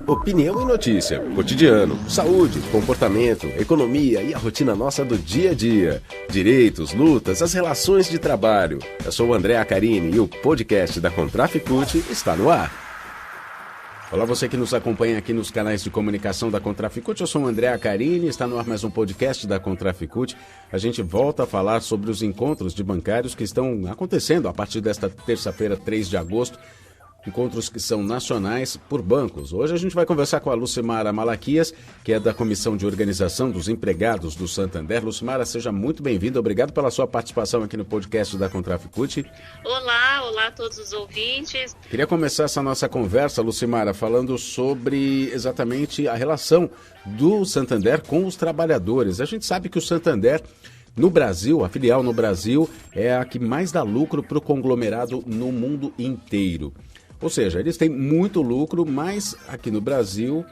Opinião e notícia, cotidiano, saúde, comportamento, economia e a rotina nossa do dia a dia. Direitos, lutas, as relações de trabalho. Eu sou o André Acarini e o podcast da Contraficute está no ar. Olá, você que nos acompanha aqui nos canais de comunicação da Contraficute. Eu sou o André Acarini, está no ar mais um podcast da Contraficute. A gente volta a falar sobre os encontros de bancários que estão acontecendo a partir desta terça-feira, 3 de agosto. Encontros que são nacionais por bancos. Hoje a gente vai conversar com a Lucimara Malaquias, que é da Comissão de Organização dos Empregados do Santander. Lucimara, seja muito bem-vinda. Obrigado pela sua participação aqui no podcast da Contraficute. Olá a todos os ouvintes. Queria começar essa nossa conversa, Lucimara, falando sobre exatamente a relação do Santander com os trabalhadores. A gente sabe que o Santander, no Brasil, a filial no Brasil, é a que mais dá lucro para o conglomerado no mundo inteiro. Ou seja, eles têm muito lucro, mas aqui no Brasil,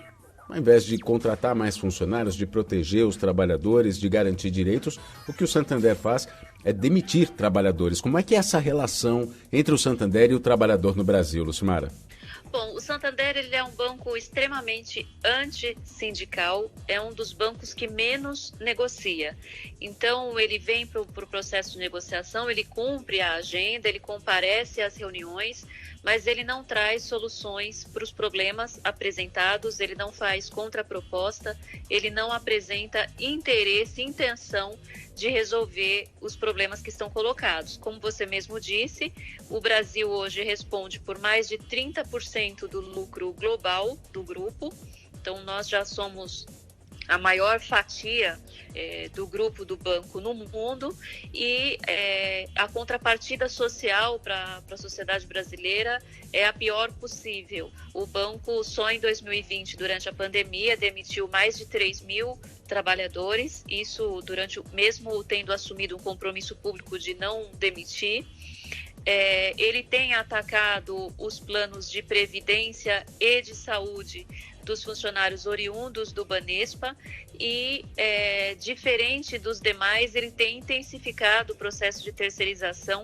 ao invés de contratar mais funcionários, de proteger os trabalhadores, de garantir direitos, o que o Santander faz é demitir trabalhadores. Como é que é essa relação entre o Santander e o trabalhador no Brasil, Lucimara? Bom, o Santander ele é um banco extremamente antissindical, é um dos bancos que menos negocia. Então, ele vem para o processo de negociação, ele cumpre a agenda, ele comparece às reuniões, mas ele não traz soluções para os problemas apresentados, ele não faz contraproposta, ele não apresenta interesse, intenção de resolver os problemas que estão colocados. Como você mesmo disse, o Brasil hoje responde por mais de 30% do lucro global do grupo, então nós já somos a maior fatia do grupo do banco no mundo e a contrapartida social para a sociedade brasileira é a pior possível. O banco só em 2020, durante a pandemia, demitiu mais de 3 mil trabalhadores, isso mesmo tendo assumido um compromisso público de não demitir. Ele tem atacado os planos de previdência e de saúde dos funcionários oriundos do Banespa e, diferente dos demais, ele tem intensificado o processo de terceirização,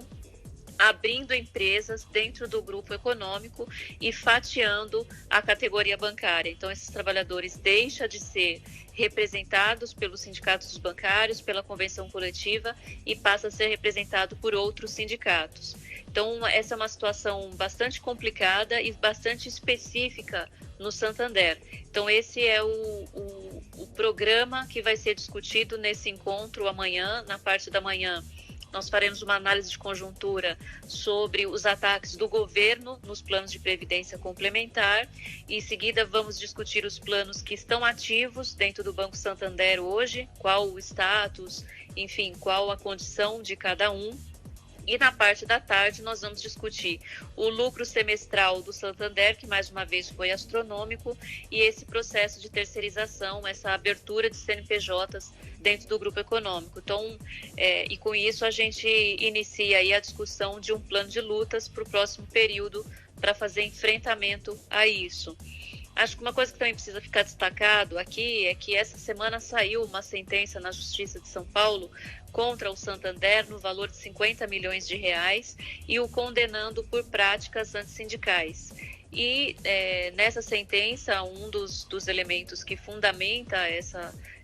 abrindo empresas dentro do grupo econômico e fatiando a categoria bancária. Então, esses trabalhadores deixam de ser representados pelos sindicatos dos bancários, pela convenção coletiva e passa a ser representado por outros sindicatos. Então, essa é uma situação bastante complicada e bastante específica no Santander. Então, esse é o programa que vai ser discutido nesse encontro amanhã, na parte da manhã. Nós faremos uma análise de conjuntura sobre os ataques do governo nos planos de previdência complementar e, em seguida, vamos discutir os planos que estão ativos dentro do Banco Santander hoje, qual o status, enfim, qual a condição de cada um. E na parte da tarde nós vamos discutir o lucro semestral do Santander, que mais uma vez foi astronômico, e esse processo de terceirização, essa abertura de CNPJs dentro do grupo econômico. Então, e com isso a gente inicia aí a discussão de um plano de lutas para o próximo período para fazer enfrentamento a isso. Acho que uma coisa que também precisa ficar destacado aqui é que essa semana saiu uma sentença na Justiça de São Paulo contra o Santander no valor de 50 milhões de reais e o condenando por práticas antissindicais. E nessa sentença, um dos elementos que fundamenta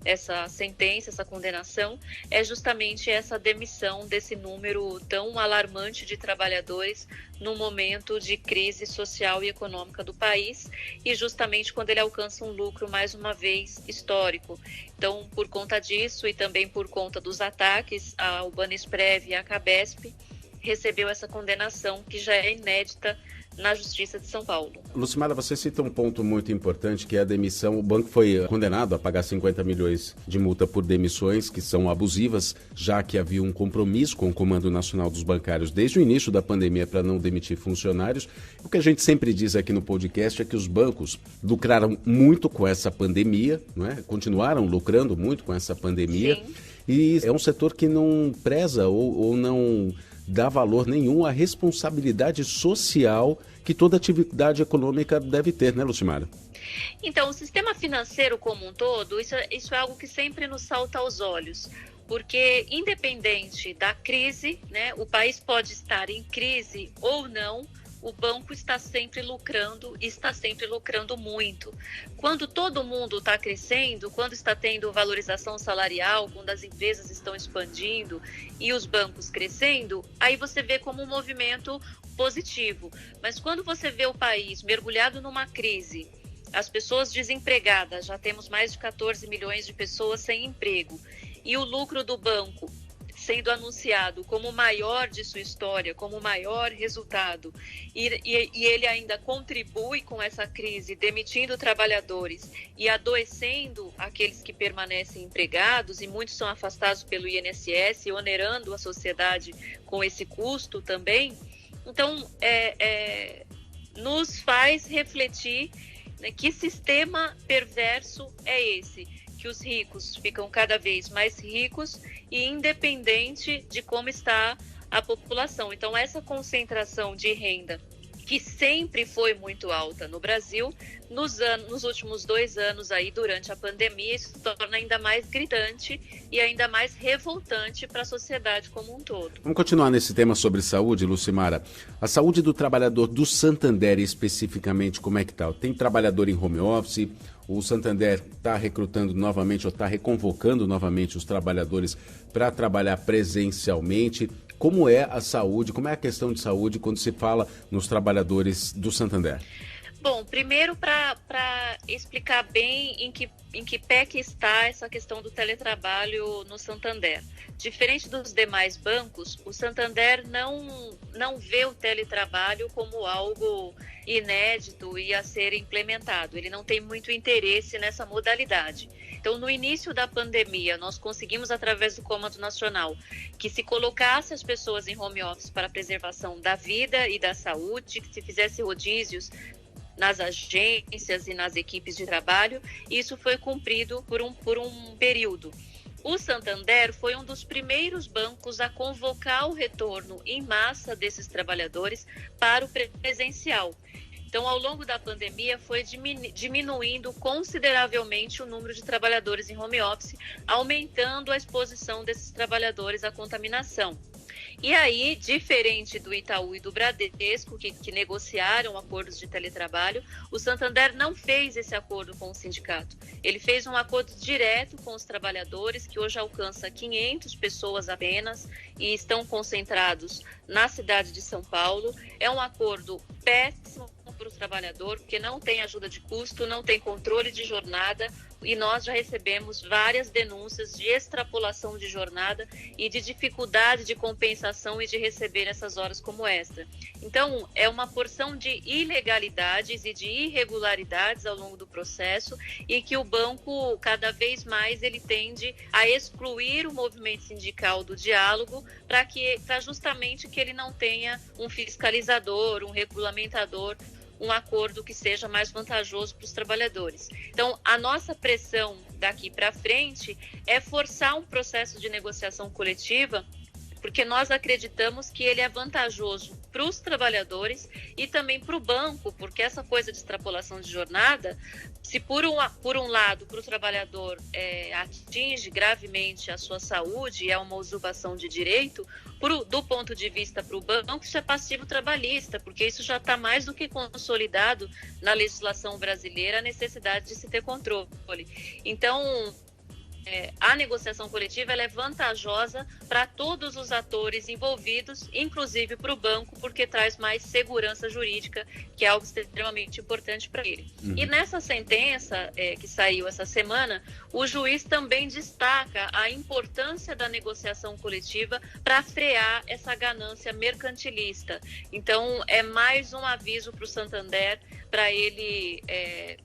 essa sentença, essa condenação, é justamente essa demissão desse número tão alarmante de trabalhadores no momento de crise social e econômica do país e justamente quando ele alcança um lucro, mais uma vez, histórico. Então, por conta disso e também por conta dos ataques ao Banesprev e à Cabesp, recebeu essa condenação que já é inédita na Justiça de São Paulo. Lucimara, você cita um ponto muito importante, que é a demissão. O banco foi condenado a pagar 50 milhões de multa por demissões que são abusivas, já que havia um compromisso com o Comando Nacional dos Bancários desde o início da pandemia para não demitir funcionários. O que a gente sempre diz aqui no podcast é que os bancos lucraram muito com essa pandemia, não é? Continuaram lucrando muito com essa pandemia. Sim. E é um setor que não preza ou não dá valor nenhum à responsabilidade social que toda atividade econômica deve ter, né, Lucimara? Então, o sistema financeiro como um todo, isso é algo que sempre nos salta aos olhos, porque independente da crise, né, o país pode estar em crise ou não, o banco está sempre lucrando e está sempre lucrando muito. Quando todo mundo está crescendo, quando está tendo valorização salarial, quando as empresas estão expandindo e os bancos crescendo, aí você vê como um movimento positivo. Mas quando você vê o país mergulhado numa crise, as pessoas desempregadas, já temos mais de 14 milhões de pessoas sem emprego, e o lucro do banco sendo anunciado como o maior de sua história, como o maior resultado, e ele ainda contribui com essa crise, demitindo trabalhadores e adoecendo aqueles que permanecem empregados, e muitos são afastados pelo INSS, onerando a sociedade com esse custo também. Então, nos faz refletir, né, que sistema perverso é esse, que os ricos ficam cada vez mais ricos e independente de como está a população. Então, essa concentração de renda, que sempre foi muito alta no Brasil, nos últimos 2 anos, aí, durante a pandemia, isso se torna ainda mais gritante e ainda mais revoltante para a sociedade como um todo. Vamos continuar nesse tema sobre saúde, Lucimara. A saúde do trabalhador do Santander, especificamente, como é que está? Tem trabalhador em home office? O Santander está recrutando novamente ou está reconvocando novamente os trabalhadores para trabalhar presencialmente? Como é a saúde, como é a questão de saúde quando se fala nos trabalhadores do Santander? Bom, primeiro para explicar bem em que pé que está essa questão do teletrabalho no Santander. Diferente dos demais bancos, o Santander não vê o teletrabalho como algo inédito e a ser implementado. Ele não tem muito interesse nessa modalidade. Então, no início da pandemia, nós conseguimos, através do Comando Nacional, que se colocasse as pessoas em home office para a preservação da vida e da saúde, que se fizesse rodízios nas agências e nas equipes de trabalho. Isso foi cumprido por um período. O Santander foi um dos primeiros bancos a convocar o retorno em massa desses trabalhadores para o presencial. Então, ao longo da pandemia, foi diminuindo consideravelmente o número de trabalhadores em home office, aumentando a exposição desses trabalhadores à contaminação. E aí, diferente do Itaú e do Bradesco, que negociaram acordos de teletrabalho, o Santander não fez esse acordo com o sindicato. Ele fez um acordo direto com os trabalhadores, que hoje alcança 500 pessoas apenas e estão concentrados na cidade de São Paulo. É um acordo péssimo para o trabalhador, porque não tem ajuda de custo, não tem controle de jornada, e nós já recebemos várias denúncias de extrapolação de jornada e de dificuldade de compensação e de receber essas horas como extra. Então, é uma porção de ilegalidades e de irregularidades ao longo do processo, e que o banco, cada vez mais, ele tende a excluir o movimento sindical do diálogo para justamente que ele não tenha um fiscalizador, um regulamentador, um acordo que seja mais vantajoso para os trabalhadores. Então, a nossa pressão daqui para frente é forçar um processo de negociação coletiva, porque nós acreditamos que ele é vantajoso para os trabalhadores e também para o banco, porque essa coisa de extrapolação de jornada, se por um lado para o trabalhador atinge gravemente a sua saúde, é uma usurpação de direito, do ponto de vista para o banco, isso é passivo trabalhista, porque isso já está mais do que consolidado na legislação brasileira, a necessidade de se ter controle. Então, a negociação coletiva ela é vantajosa para todos os atores envolvidos, inclusive para o banco, porque traz mais segurança jurídica, que é algo extremamente importante para ele. E nessa sentença que saiu essa semana, o juiz também destaca a importância da negociação coletiva para frear essa ganância mercantilista. Então, é mais um aviso para o Santander para ele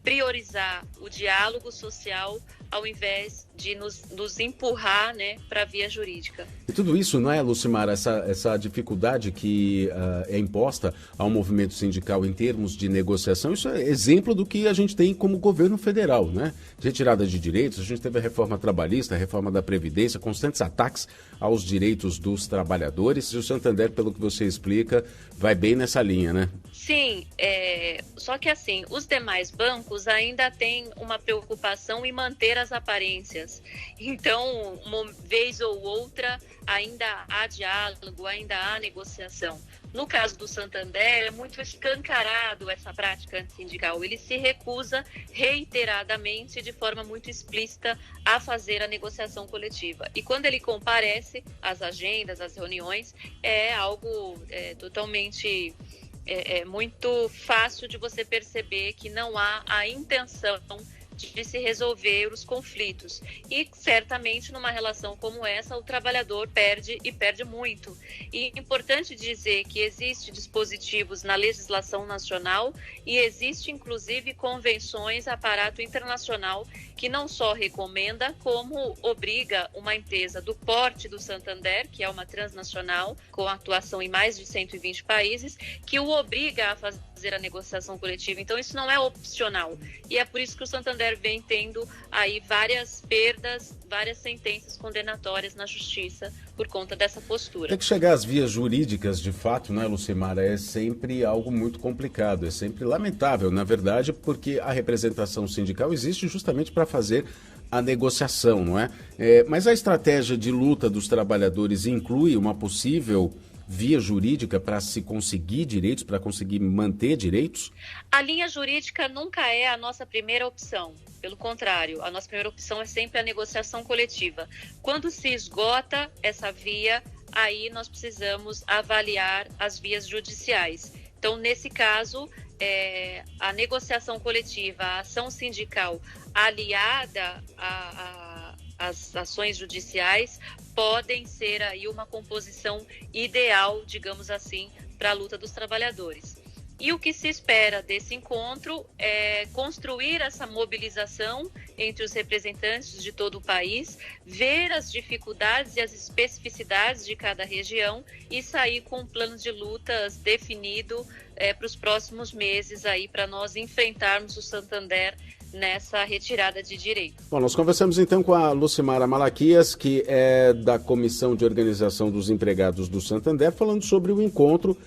priorizar o diálogo social ao invés de nos empurrar, né, para a via jurídica. E tudo isso, não é, Lucimara, essa dificuldade que é imposta ao movimento sindical em termos de negociação, isso é exemplo do que a gente tem como governo federal, né? Retirada de direitos, a gente teve a reforma trabalhista, a reforma da Previdência, constantes ataques aos direitos dos trabalhadores, e o Santander, pelo que você explica, vai bem nessa linha, né? Sim, só que assim, os demais bancos ainda têm uma preocupação em manter as aparências. Então, uma vez ou outra, ainda há diálogo, ainda há negociação. No caso do Santander, é muito escancarado essa prática antissindical. Ele se recusa reiteradamente, de forma muito explícita, a fazer a negociação coletiva. E quando ele comparece às agendas, às reuniões, é algo totalmente... É muito fácil de você perceber que não há a intenção de se resolver os conflitos. E certamente numa relação como essa, o trabalhador perde e perde muito. E é importante dizer que existe dispositivos na legislação nacional e existe inclusive convenções, aparato internacional, que não só recomenda, como obriga uma empresa do porte do Santander, que é uma transnacional com atuação em mais de 120 países, que o obriga a fazer a negociação coletiva. Então isso não é opcional. E é por isso que o Santander vem tendo aí várias perdas, várias sentenças condenatórias na justiça por conta dessa postura. Tem que chegar às vias jurídicas, de fato, né, Lucimara? É sempre algo muito complicado, é sempre lamentável, na verdade, porque a representação sindical existe justamente para fazer a negociação, não é? Mas a estratégia de luta dos trabalhadores inclui uma possível via jurídica para se conseguir direitos, para conseguir manter direitos? A linha jurídica nunca é a nossa primeira opção. Pelo contrário, a nossa primeira opção é sempre a negociação coletiva. Quando se esgota essa via, aí nós precisamos avaliar as vias judiciais. Então, nesse caso, a negociação coletiva, a ação sindical aliada às ações judiciais podem ser aí uma composição ideal, digamos assim, para a luta dos trabalhadores. E o que se espera desse encontro é construir essa mobilização entre os representantes de todo o país, ver as dificuldades e as especificidades de cada região e sair com um plano de lutas definido para os próximos meses aí, para nós enfrentarmos o Santander nessa retirada de direitos. Bom, nós conversamos então com a Lucimara Malaquias, que é da Comissão de Organização dos Empregados do Santander, falando sobre o encontro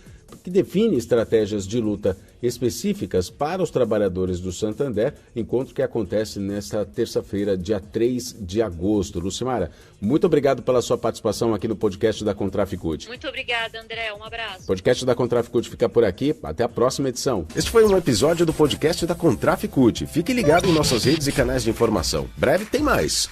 que define estratégias de luta específicas para os trabalhadores do Santander, encontro que acontece nesta terça-feira, dia 3 de agosto. Lucimara, muito obrigado pela sua participação aqui no podcast da Contraficute. Muito obrigada, André. Um abraço. O podcast da Contraficute fica por aqui. Até a próxima edição. Este foi um episódio do podcast da Contraficute. Fique ligado em nossas redes e canais de informação. Breve tem mais.